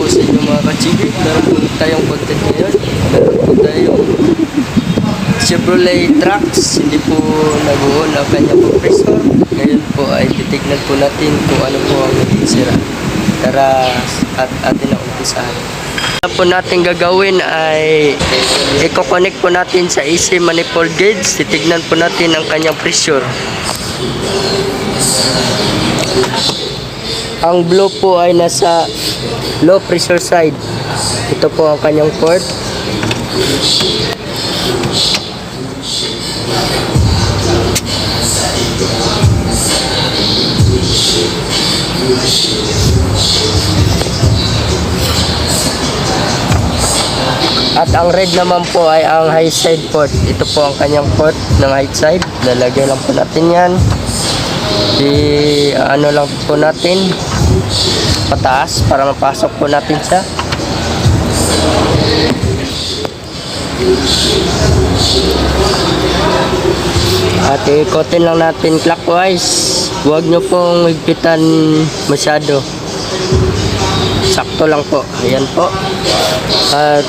po sa inyo mga kachibi. Meron po tayong content ngayon. Meron po tayong Chevrolet Trax. Hindi po nabuo na kanyang compressor. Ngayon po ay titignan po natin kung ano po ang naging sira. Tara at atin ang umpisahan. Ang po natin gagawin ay i-connect po natin sa AC manifold gauge. Titignan po natin ang kanyang pressure. Ang blue po ay nasa low pressure side. Ito po ang kanyang port. At ang red naman po ay ang high side port. Ito po ang kanyang port ng high side. Lalagay lang po natin yan. Ano lang po natin pataas para mapasok po natin siya. At ikotin lang natin clockwise. Huwag nyo pong higpitan masyado. Sakto lang po. Ayan po. At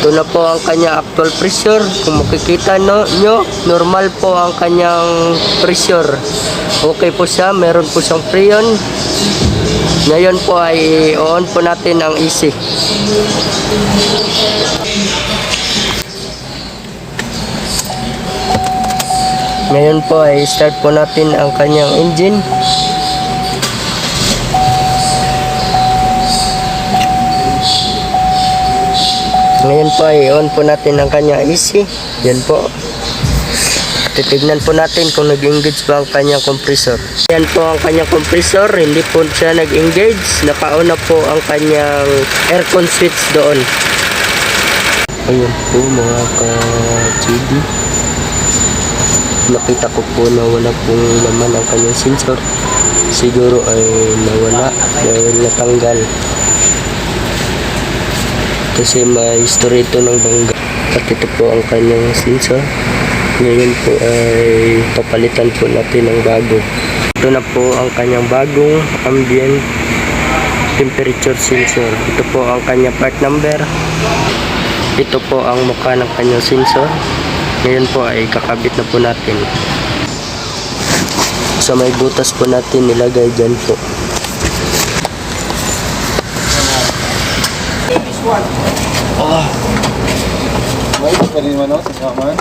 ito na po ang kanya actual pressure. Kung makikita nyo, normal po ang kanyang pressure. Okay po siya. Meron po siyang freon. Ngayon po ay on po natin ang AC. Ngayon po ay start po natin ang kanyang engine. Ngayon po ay on po natin ang kanyang AC. Yan po. Titignan po natin kung nag-engage ba ang kanyang compressor. Yan po ang kanyang compressor. Hindi po siya nag-engage. Naka-on na po ang kanyang aircon switch doon. Ayan po mga ka-GD. Nakita ko po na wala pong laman ang kanyang sensor. Siguro ay nawala dahil natanggal. Kasi may history ito ng bangga. At ito po ang kanyang sensor. Ngayon po ay papalitan po natin ng bago. Ito na po ang kanyang bagong ambient temperature sensor. Ito po ang kanyang part number. Ito po ang mukha ng kanyang sensor. Ngayon po ay kakabit na po natin. Sa may butas po natin nilagay dyan po. Oh. May pa rin man sa kaman.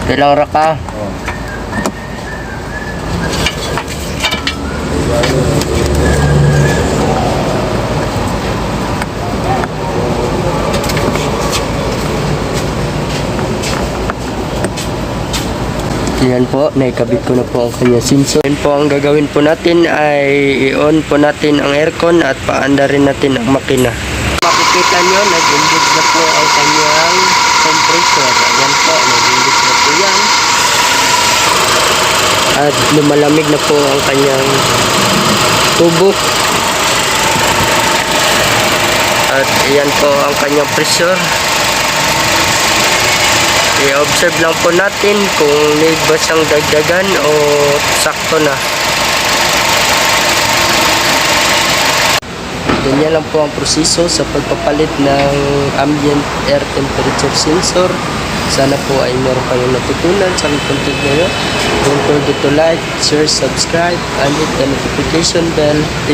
Ilang raka? Oh. Yan po, naikabit ko na po ang kanya sensor. Yan po ang gagawin po natin ay i-on po natin ang aircon at paanda rin natin ang makina. Makikita nyo, nag-engage na po ang kanyang compressor. Ayan po, nag-engage na po yan. At lumalamig na po ang kanyang tubo. At ayan po ang kanyang pressure. I-observe lang po natin kung need ba siyang dagdagan o sakto na. Ganyan lang po ang proseso sa pagpapalit ng ambient air temperature sensor. Sana po ay meron kayong natutunan sa aking content ngayon. Don't forget to like, share, subscribe, and hit the notification bell.